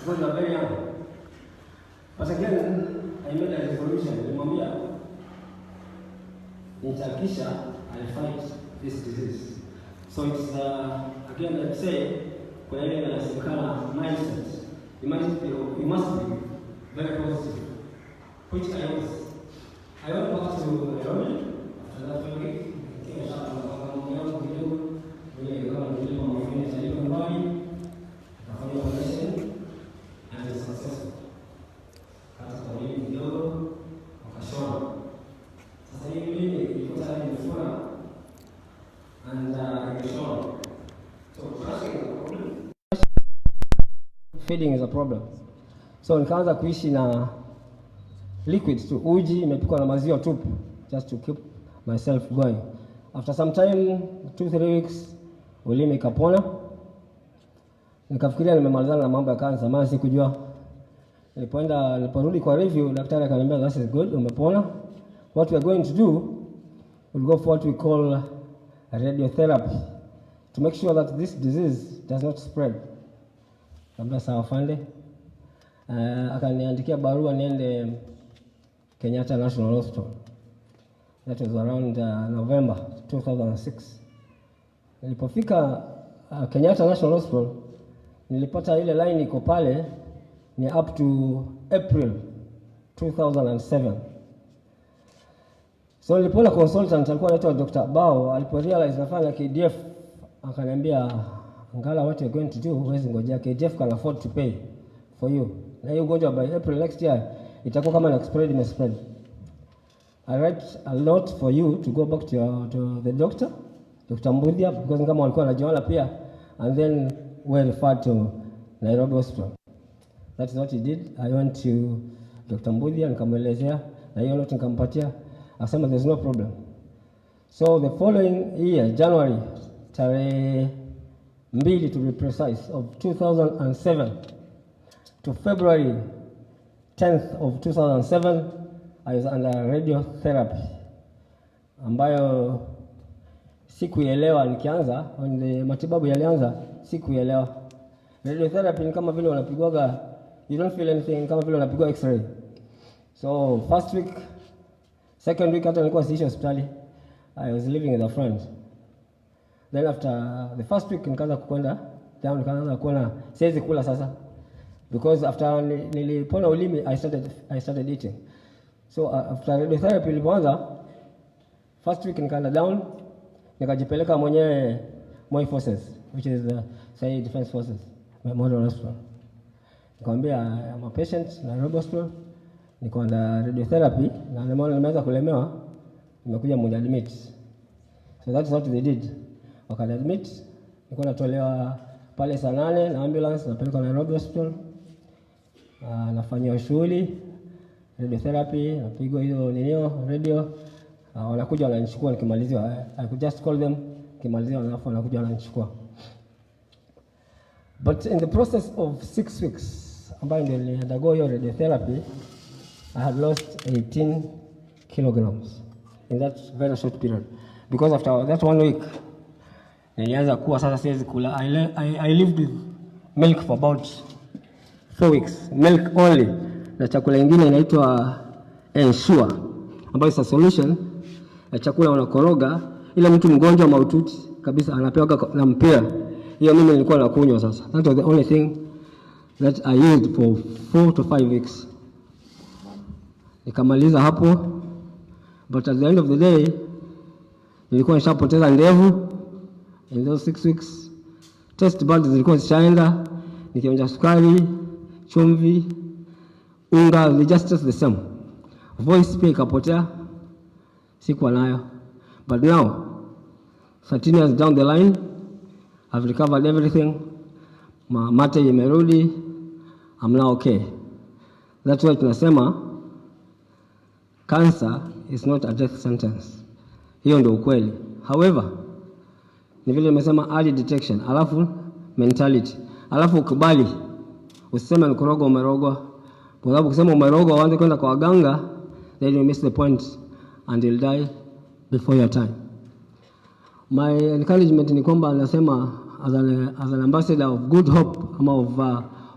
because you are very young. But again, I made a resolution. Nimwambia nitakisha I fight this disease. So it's again, let's say kwa ile inasemekana mindset. You must be very positive, which I was. I went back to Nairobi after that week. Kenya shaka kwa mambo yangu kidogo. Ile kama nilipo mafanya taifa mbali. Kafanya operation and it's successful. Kata kwa mimi kidogo wakashona. Sasa hivi mimi nilikuwa tayari nimefura and nimeshona. So crushing is a problem. Feeding is a problem. So nikaanza kuishi na liquids tu, uji imepikwa na maziwa tupu, just to keep myself going. After some time, 2-3 weeks, ulimi ikapona. Nikafikiria nimemalizana na mambo ya kansa, maana sikujua. Niliporudi kwa review, daktari akaniambia that is good, umepona. What we are going to do, we'll go for what we call radiotherapy to make sure that this disease does not spread. Kabla sawa fande. Akaniandikia barua niende Kenya National Hospital. That was around November 2006. Nilipofika Kenya National Hospital, nilipata ile line iko pale ni up to April 2007. So nilipoona consultant alikuwa anaitwa Dr. Bao, aliporealize nafanya KDF, akaniambia ngala what you're going to do, huwezi ngojea, KDF can afford to pay for you. Na hiyo ugonjwa by April next year itakuwa kama na spread. I write a lot for you to go back to the doctor, Dr. Mbudhia, because kama walikuwa wanajiona pia, and then we referred to Nairobi Hospital. That is what he did. I went to Dr. Mbudhia nikamwelezea na hiyo note nikampatia, akasema there's no problem. So the following year, January tarehe 2 to be precise of 2007 to February 10th of 2007, I was under radiotherapy, ambayo sikuielewa nikianza, when matibabu yalianza sikuielewa. Radiotherapy ni kama vile unapigwaga, you don't feel anything, kama vile unapigwa x-ray. So first week, second week hata nilikuwa siishi hospitali, I was living with a friend. Then after the first week nikaanza kwenda down, nikaanza kuona siwezi kula sasa, because after nilipona ulimi I started eating. So after radiotherapy ilipoanza, first week nikaenda down, nikajipeleka mwenyewe Moi Forces, which is say Defense Forces, Memorial Hospital. Nikamwambia I'm a patient na Nairobi Hospital, niko under radiotherapy na nimeanza kulemewa, nimekuja mniadmit. So that's what they did. Wakaniadmit, nilikuwa natolewa pale saa 8 na ambulance, napelekwa Nairobi Hospital. Nafanywa shughuli radiotherapy, napigwa hiyo ninio radio, wanakuja wananichukua nikimaliziwa. I could just call them, nikimaliziwa alafu wanakuja wananichukua. But in the process of 6 weeks ambayo niliundergo hiyo radiotherapy, I had lost 18 kilograms in that very short period, because after that 1 week nilianza kuwa sasa siwezi kula. I lived with milk for about 4 weeks, milk only, na chakula kingine inaitwa Ensure, ambayo is a solution ya chakula unakoroga, ile mtu mgonjwa mahututi kabisa anapewa na mpira. Hiyo mimi nilikuwa nakunywa sasa. That was the only thing that I used for 4 to 5 weeks. Nikamaliza hapo, but at the end of the day nilikuwa nishapoteza ndevu in those 6 weeks. Test buds zilikuwa zishaenda, nikionja sukari, chumvi, unga, they just the same. Voice pia ikapotea, sikuwa nayo. But now 13 years down the line, I've recovered everything. Mate imerudi, I'm now okay. That's why tunasema cancer is not a death sentence. Hiyo ndio ukweli. However, ni vile nimesema early detection, alafu mentality, alafu ukubali. Usiseme nikoroga umerogwa. Kwa sababu ukisema umerogwa uanze kwenda kwa waganga, then you miss the point and you'll die before your time. My encouragement ni kwamba nasema as an ambassador of good hope, ama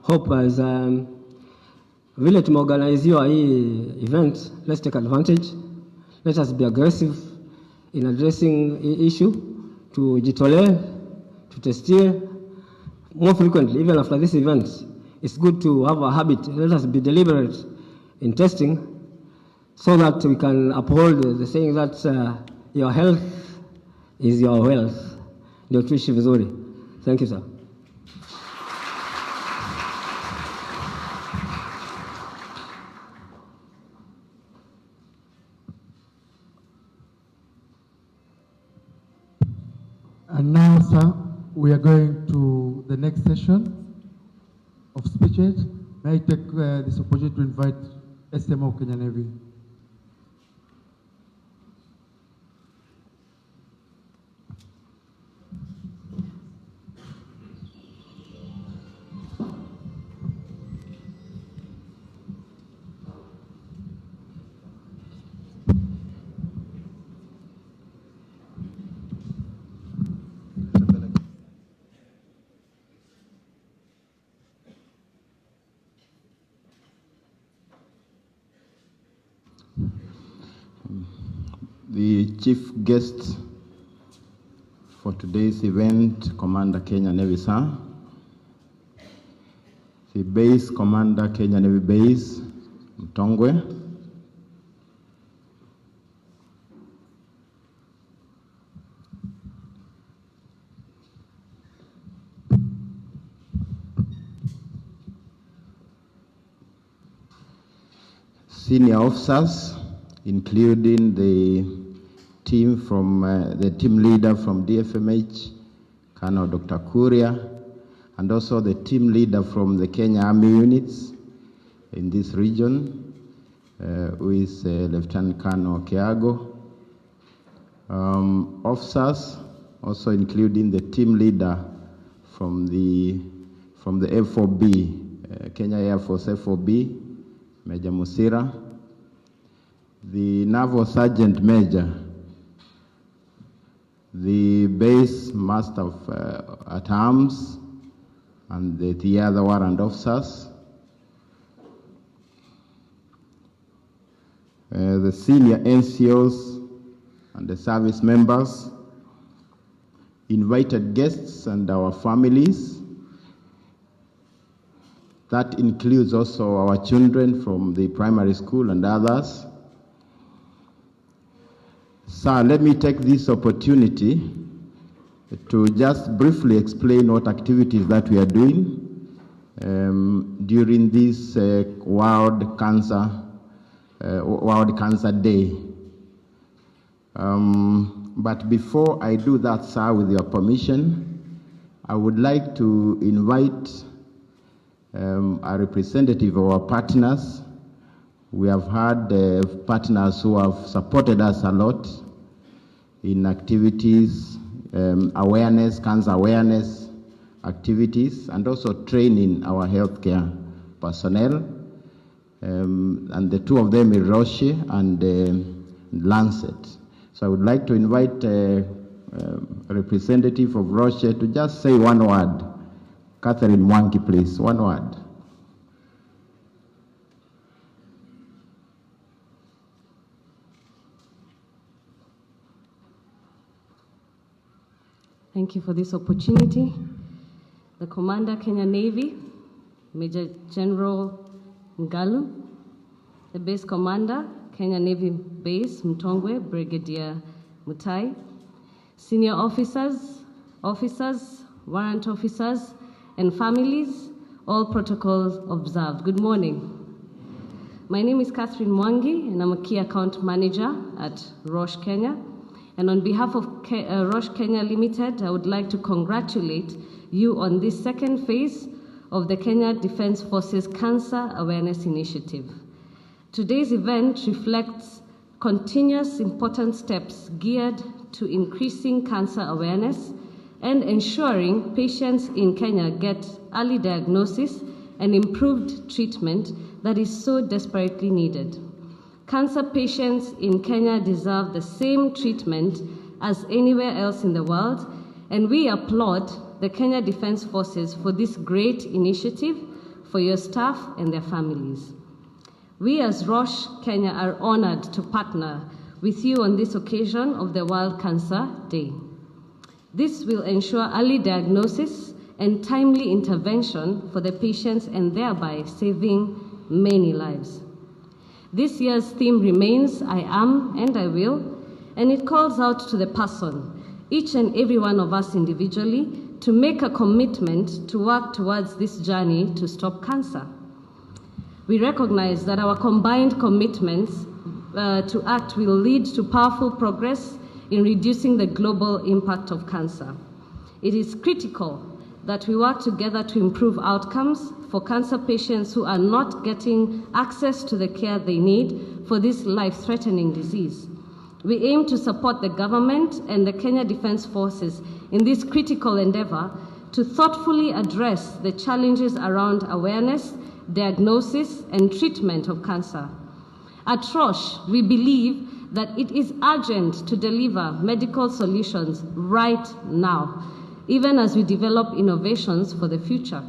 hope as vile tumeorganiziwa hii event, let's take advantage. Let us be aggressive in addressing the issue. Tujitolee, tutestie more frequently, even after this event. It's good to have a habit. Let us be deliberate in testing so that we can uphold the saying that your health is your wealth. Ndio tuishi vizuri. Thank you, sir. And now, sir, we are going to the next session of speeches. May I take this opportunity to invite SMO of Kenya Navy. The chief guest for today's event, Commander Kenya Navy Sir, the base commander Kenya Navy Base Mtongwe, senior officers, including the team from the team leader from DFMH, Colonel Dr. Kuria, and also the team leader from the Kenya Army units in this region, who is Lieutenant Colonel Keago. Officers, also including the team leader from the F4B, Kenya Air Force F4B, Major Musira, the Naval Sergeant Major, the base master at arms, and the other warrant officers, the senior NCOs and the service members, invited guests and our families. That includes also our children from the primary school and others. Sir, let me take this opportunity to just briefly explain what activities that we are doing during this World Cancer Day. But before I do that, sir, with your permission, I would like to invite a representative of our partners. We have had partners who have supported us a lot in activities, awareness, cancer awareness activities, and also training our healthcare personnel. And the two of them are Roche and Lancet. So I would like to invite a representative of Roche to just say one word. Catherine Mwangi, please, one word. Thank you for this opportunity. The Commander, Kenya Navy, Major General Ngalu. The Base Commander, Kenya Navy Base Mtongwe, Brigadier Mutai. Senior officers, warrant officers, and families, all protocols observed. Good morning. My name is Catherine Mwangi, and I'm a Key Account Manager at Roche Kenya. And on behalf of Roche Kenya Limited, I would like to congratulate you on this second phase of the Kenya Defense Forces Cancer Awareness Initiative. Today's event reflects continuous important steps geared to increasing cancer awareness and ensuring patients in Kenya get early diagnosis and improved treatment that is so desperately needed. Cancer patients in Kenya deserve the same treatment as anywhere else in the world, and we applaud the Kenya Defense Forces for this great initiative, for your staff and their families. We as Roche Kenya are honored to partner with you on this occasion of the World Cancer Day. This will ensure early diagnosis and timely intervention for the patients and thereby saving many lives. This year's theme remains I am and I will, and it calls out to the person, each and every one of us individually, to make a commitment to work towards this journey to stop cancer. We recognize that our combined commitments to act will lead to powerful progress in reducing the global impact of cancer. It is critical that we work together to improve outcomes for cancer patients who are not getting access to the care they need for this life-threatening disease. We aim to support the government and the Kenya Defence Forces in this critical endeavor to thoughtfully address the challenges around awareness, diagnosis, and treatment of cancer. At Roche, we believe that it is urgent to deliver medical solutions right now, even as we develop innovations for the future.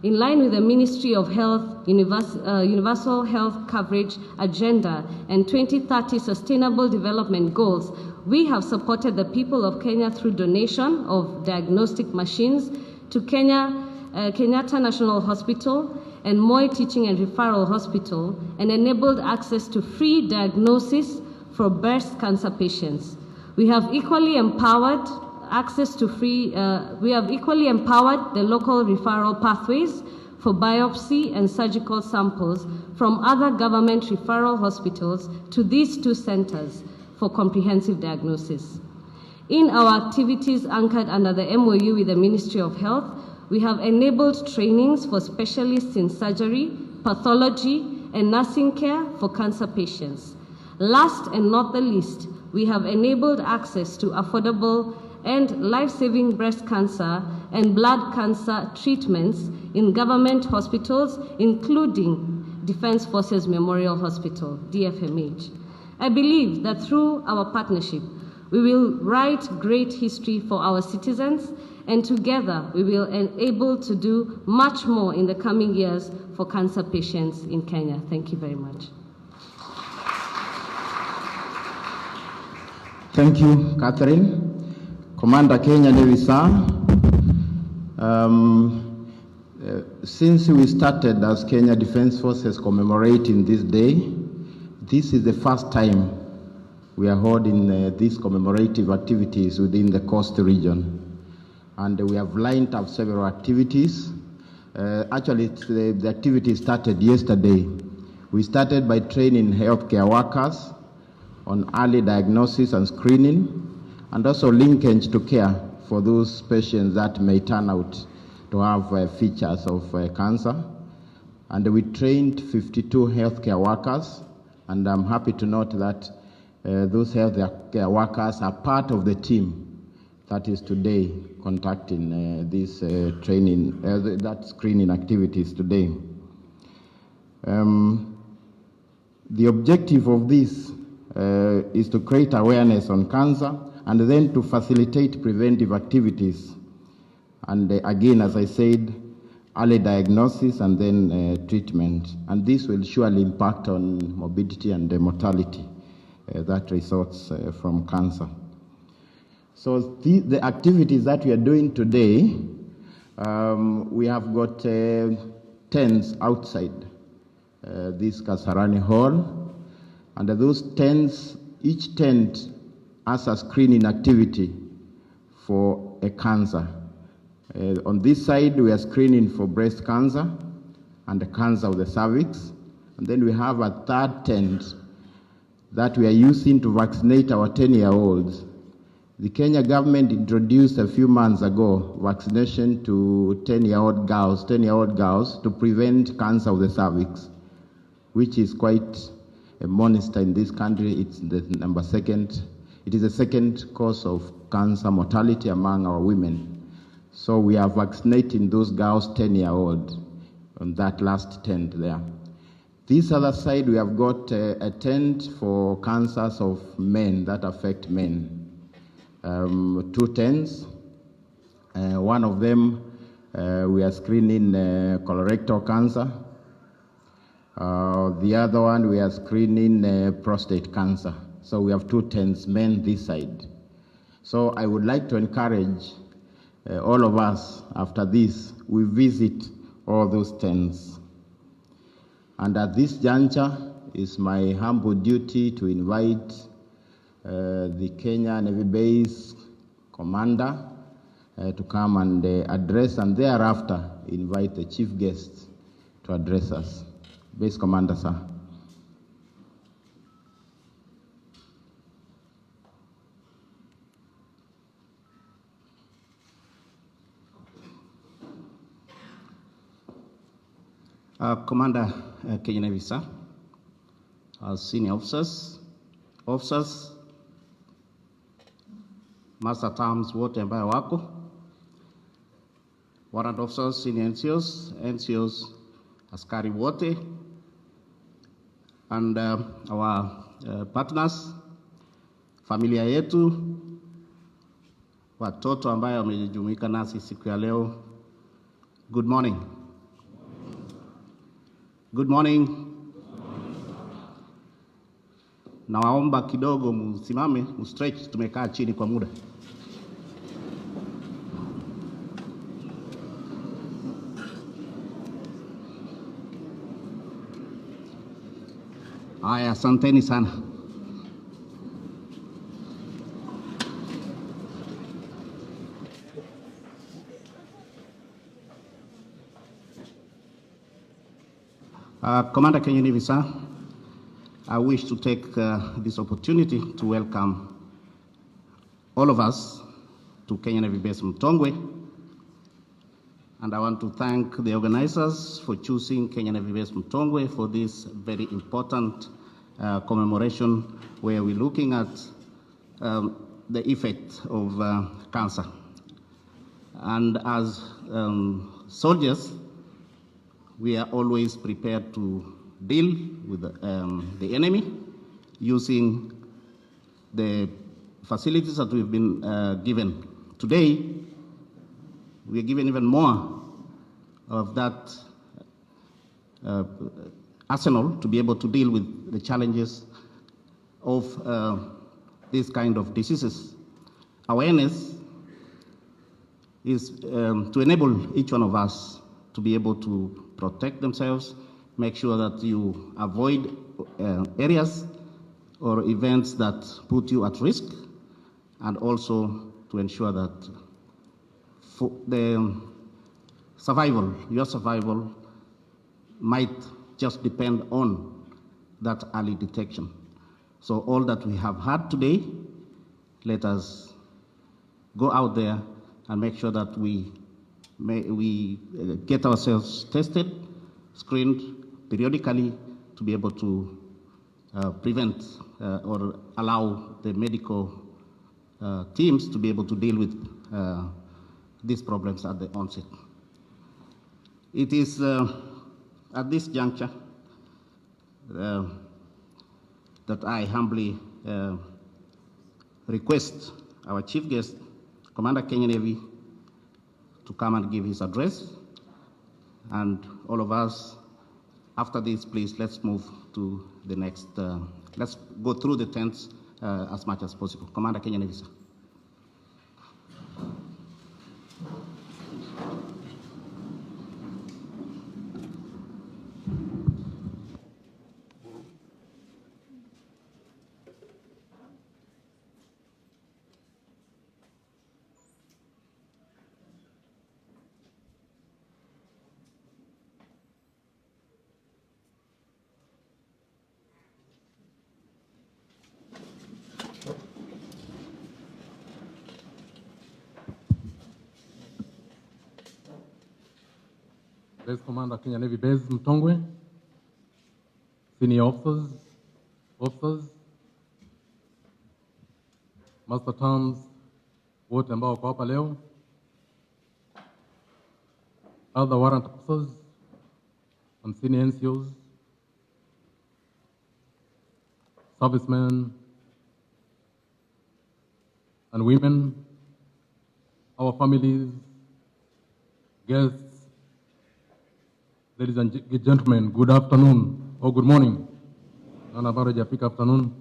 In line with the Ministry of Health Universal Health Coverage Agenda and 2030 Sustainable Development Goals, we have supported the people of Kenya through donation of diagnostic machines to Kenyatta National Hospital and Moi Teaching and Referral Hospital, and enabled access to free diagnosis for breast cancer patients. We have equally empowered the local referral pathways for biopsy and surgical samples from other government referral hospitals to these two centers for comprehensive diagnosis. In our activities anchored under the MOU with the Ministry of Health, we have enabled trainings for specialists in surgery, pathology, and nursing care for cancer patients. Last and not the least, we have enabled access to affordable and life-saving breast cancer and blood cancer treatments in government hospitals, including Defence Forces Memorial Hospital, DFMH. I believe that through our partnership, we will write great history for our citizens, and together we will be able to do much more in the coming years for cancer patients in Kenya. Thank you very much. Thank you, Catherine. Commander Kenya Navy, sir. Since we started as Kenya Defence Forces commemorating this day, this is the first time we are holding these commemorative activities within the coast region. And we have lined up several activities. Actually, the activity started yesterday. We started by training healthcare workers on early diagnosis and screening, and also linkage to care for those patients that may turn out to have features of cancer. And we trained 52 healthcare workers, and I'm happy to note that those healthcare workers are part of the team that is today conducting this training, that screening activities today. The objective of this is to create awareness on cancer and then to facilitate preventive activities. And again, as I said, early diagnosis and then treatment. And this will surely impact on morbidity and mortality that results from cancer. So the activities that we are doing today, we have got tents outside this Kasarani Hall. And those tents, each tent has a screening activity for a cancer. On this side, we are screening for breast cancer and the cancer of the cervix. And then we have a third tent that we are using to vaccinate our 10-year-olds. The Kenya government introduced a few months ago vaccination to 10-year-old girls to prevent cancer of the cervix, which is quite a monster in this country. It's the second. It is the second cause of cancer mortality among our women. So we are vaccinating those girls 10-year-old on that last tent there. This other side, we have got a tent for cancers of men that affect men. 2 tents. One of them We are screening colorectal cancer. The other one, we are screening prostate cancer. So we have 2 tents, men this side. So I would like to encourage all of us, after this, we visit all those tents. And at this juncture, it's my humble duty to invite the Kenya Navy Base Commander to come and address, and thereafter invite the chief guests to address us. Base Commander, sir. Commander Kenya Navy, sir, senior officers, master terms wote ambayo wako, warrant officers, senior NCOs, askari wote, and our partners, familia yetu, watoto ambayo wamejumuika nasi siku ya leo. Good morning. Good morning. Nawaomba kidogo msimame, mstretch, tumekaa chini kwa muda. Haya, asanteni sana. Commander Kenya Navy, sir, I wish to take this opportunity to welcome all of us to Kenya Navy Base Mtongwe, and I want to thank the organizers for choosing Kenya Navy Base Mtongwe for this very important commemoration where we're looking at the effect of cancer. And as soldiers, we are always prepared to deal with the enemy using the facilities that we've been given. Today, we are given even more of that arsenal to be able to deal with the challenges of this kind of diseases. Awareness is to enable each one of us to be able to protect themselves, make sure that you avoid areas or events that put you at risk, and also to ensure that for the survival, your survival might just depend on that early detection. So all that we have had today, let us go out there and make sure that we get ourselves tested, screened periodically to be able to prevent or allow the medical teams to be able to deal with these problems at the onset. It is at this juncture that I humbly request our chief guest, Commander Kenya Navy, to come and give his address. And all of us, after this, please, let's move to the next, let's go through the tents as much as possible. Commander Kenya Navy, sir. Base Commander Kenya Navy Base Mtongwe, senior officers, master terms wote ambao wako hapa leo, other warrant officers and senior NCOs, servicemen and women, our families, guests, ladies and gentlemen, good afternoon or good morning. On average, I pick afternoon.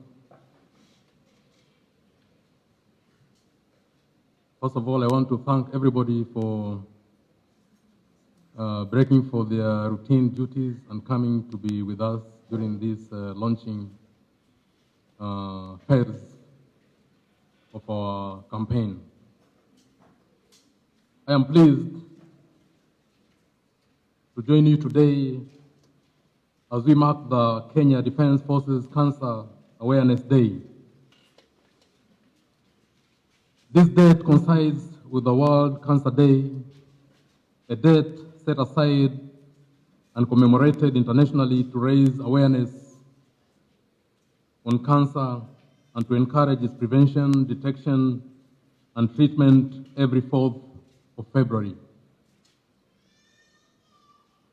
First of all, I want to thank everybody for breaking for their routine duties and coming to be with us during this launching phase of our campaign. I am pleased to join you today as we mark the Kenya Defense Forces Cancer Awareness Day. This date coincides with the World Cancer Day, a date set aside and commemorated internationally to raise awareness on cancer and to encourage its prevention, detection, and treatment every 4th of February.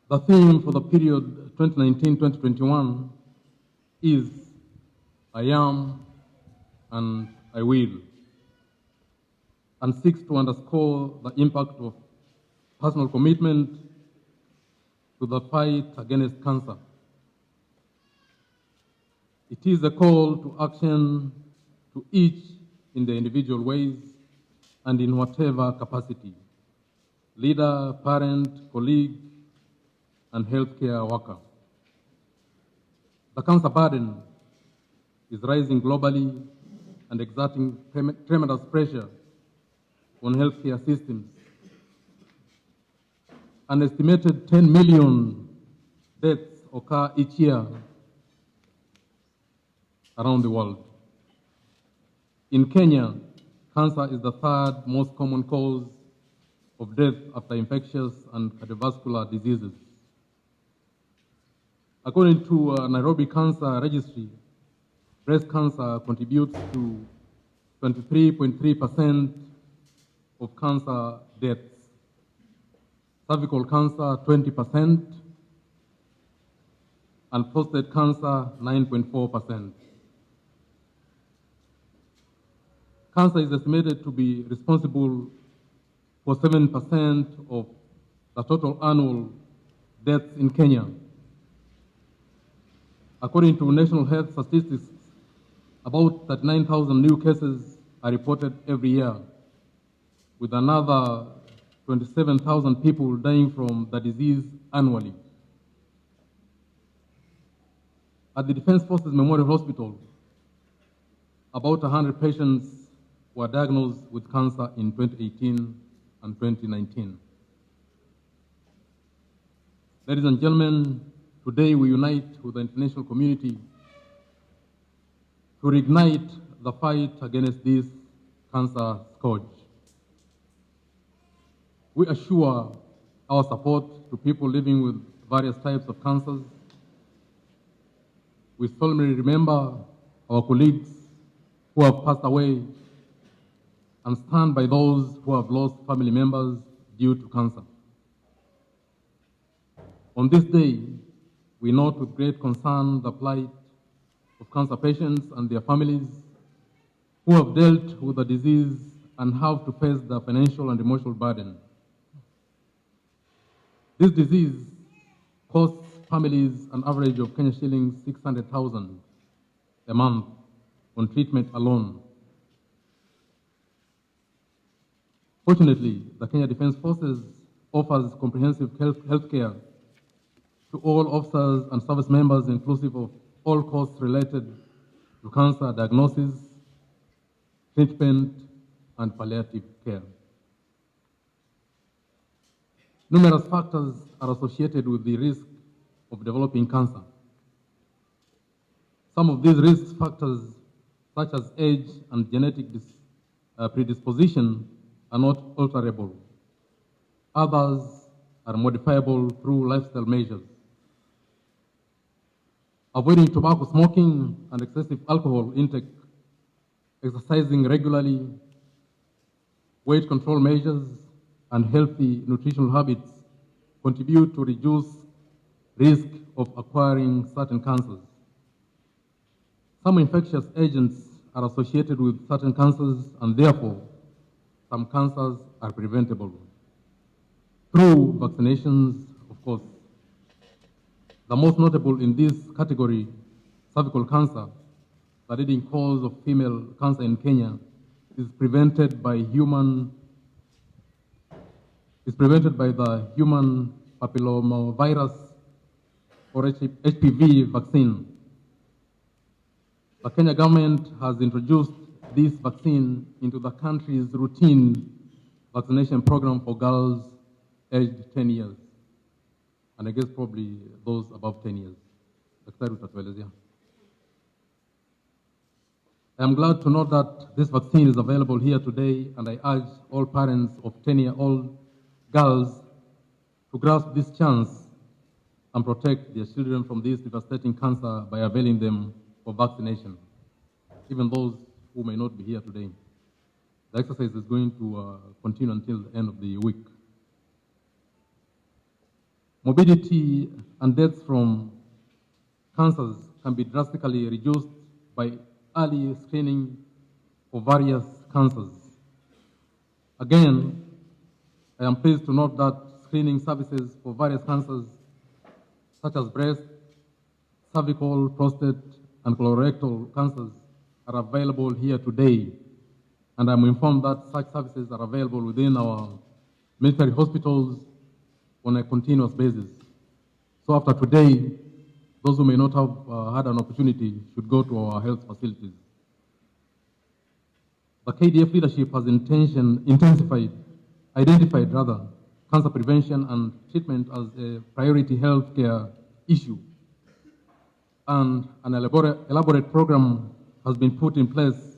The theme for the period 2019-2021 is I am and I will, and seeks to underscore the impact of personal commitment to the fight against cancer. It is a call to action to each in their individual ways and in whatever capacity: leader, parent, colleague, and healthcare worker. The cancer burden is rising globally and exerting tremendous pressure on healthcare systems. An estimated 10 million deaths occur each year around the world. In Kenya, cancer is the 3rd most common cause of death after infectious and cardiovascular diseases. According to Nairobi Cancer Registry, breast cancer contributes to 23.3% of cancer deaths, cervical cancer 20%, and prostate cancer 9.4%. Cancer is estimated to be responsible for 7% of the total annual deaths in Kenya. According to National Health Statistics, about 39,000 new cases are reported every year, with another 27,000 people dying from the disease annually. At the Defense Forces Memorial Hospital, about 100 patients were diagnosed with cancer in 2018 and 2019. Ladies and gentlemen, today we unite with the international community to reignite the fight against this cancer scourge. We assure our support to people living with various types of cancers. We solemnly remember our colleagues who have passed away and stand by those who have lost family members due to cancer. On this day, we note with great concern the plight of cancer patients and their families who have dealt with the disease and have to face the financial and emotional burden. This disease costs families an average of Kenya shillings 600,000 a month on treatment alone. Fortunately, the Kenya Defense Forces offers comprehensive health care to all officers and service members, inclusive of all costs related to cancer diagnosis, treatment, and palliative care. Numerous factors are associated with the risk of developing cancer. Some of these risk factors, such as age and genetic predisposition, are not alterable. Others are modifiable through lifestyle measures. Avoiding tobacco smoking and excessive alcohol intake, exercising regularly, weight control measures, and healthy nutritional habits contribute to reduce risk of acquiring certain cancers. Some infectious agents are associated with certain cancers, and therefore, some cancers are preventable. through vaccinations, of course. The most notable in this category, cervical cancer, the leading cause of female cancer in Kenya, is prevented by the human papillomavirus or HPV vaccine. The Kenya government has introduced this vaccine into the country's routine vaccination program for girls aged 10 years. And I guess probably those above 10 years. I am glad to know that this vaccine is available here today, and I urge all parents of 10-year-old girls to grasp this chance and protect their children from this devastating cancer by availing them for vaccination, even those who may not be here today. The exercise is going to continue until the end of the week. Morbidity and deaths from cancers can be drastically reduced by early screening for various cancers. Again, I am pleased to note that screening services for various cancers such as breast, cervical, prostate, and colorectal cancers are available here today. And I'm informed that such services are available within our military hospitals on a continuous basis. So after today, those who may not have had an opportunity should go to our health facilities. The KDF leadership has identified cancer prevention and treatment as a priority healthcare issue. And an elaborate program has been put in place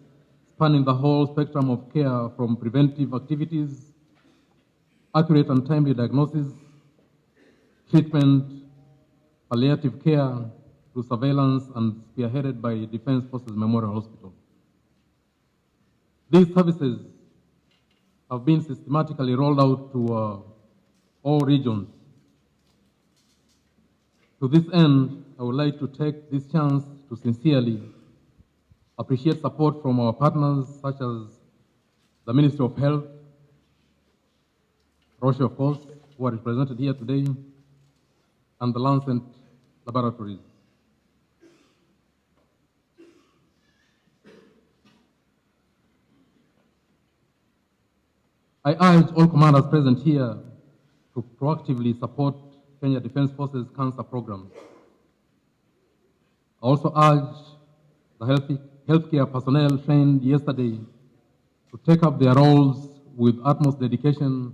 spanning the whole spectrum of care, from preventive activities, accurate and timely diagnosis, treatment, palliative care, to surveillance, and spearheaded by Defense Forces Memorial Hospital. These services have been systematically rolled out to all regions. To this end, I would like to take this chance to sincerely appreciate support from our partners such as the Ministry of Health, Roche, of course, who are represented here today, and the Lancet Laboratories. I urge all commanders present here to proactively support Kenya Defense Forces cancer programs. I also urge the healthcare personnel trained yesterday to take up their roles with utmost dedication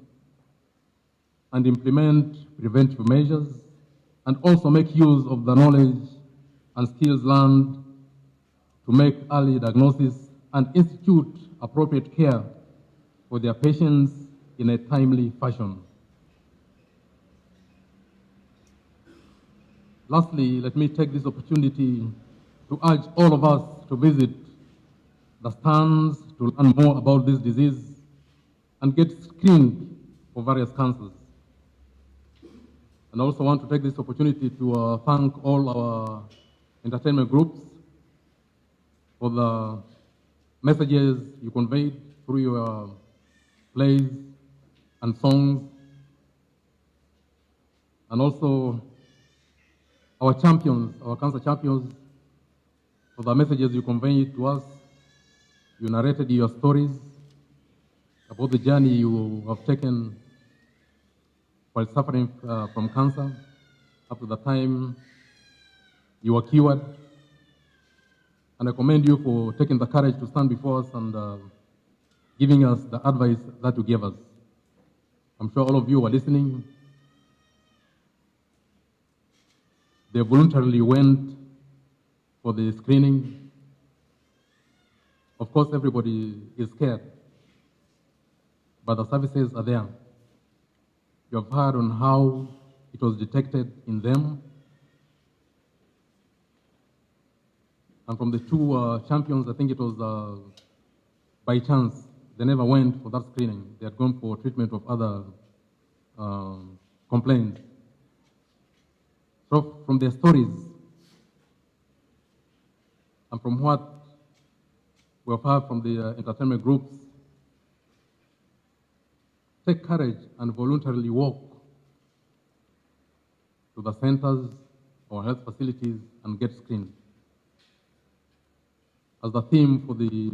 and implement preventive measures, and also make use of the knowledge and skills learned to make early diagnosis and institute appropriate care for their patients in a timely fashion. Lastly, let me take this opportunity to urge all of us to visit the stands to learn more about this disease and get screened for various cancers. And I also want to take this opportunity to thank all our entertainment groups for the messages you conveyed through your plays and songs, and also our champions, our cancer champions, for the messages you conveyed to us. You narrated your stories about the journey you have taken while suffering from cancer up to the time you were cured. And I commend you for taking the courage to stand before us and giving us the advice that you gave us. I'm sure all of you were listening. They voluntarily went for the screening. Of course, everybody is scared, but the services are there. You have heard on how it was detected in them. And from the two champions, I think it was by chance. They never went for that screening. They had gone for treatment of other complaints. So from their stories and from what we have heard from the entertainment groups, take courage and voluntarily walk to the centers or health facilities and get screened. As the theme for the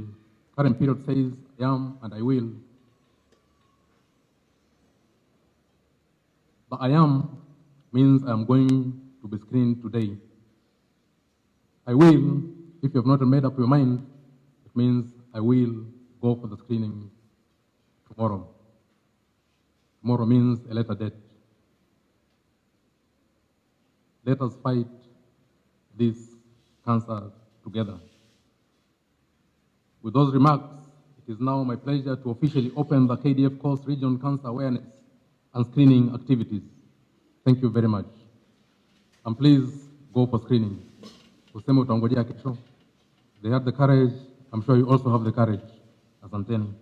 current period says, I am and I will, the I am means I am going to be screened today. I will, if you have not made up your mind, it means I will go for the screening tomorrow. Tomorrow means a later date. Let us fight this cancer together. With those remarks, it is now my pleasure to officially open the KDF Coast Region Cancer Awareness and Screening activities. Thank you very much. And please go for screening. They had the courage. I'm sure you also have the courage. Asanteni.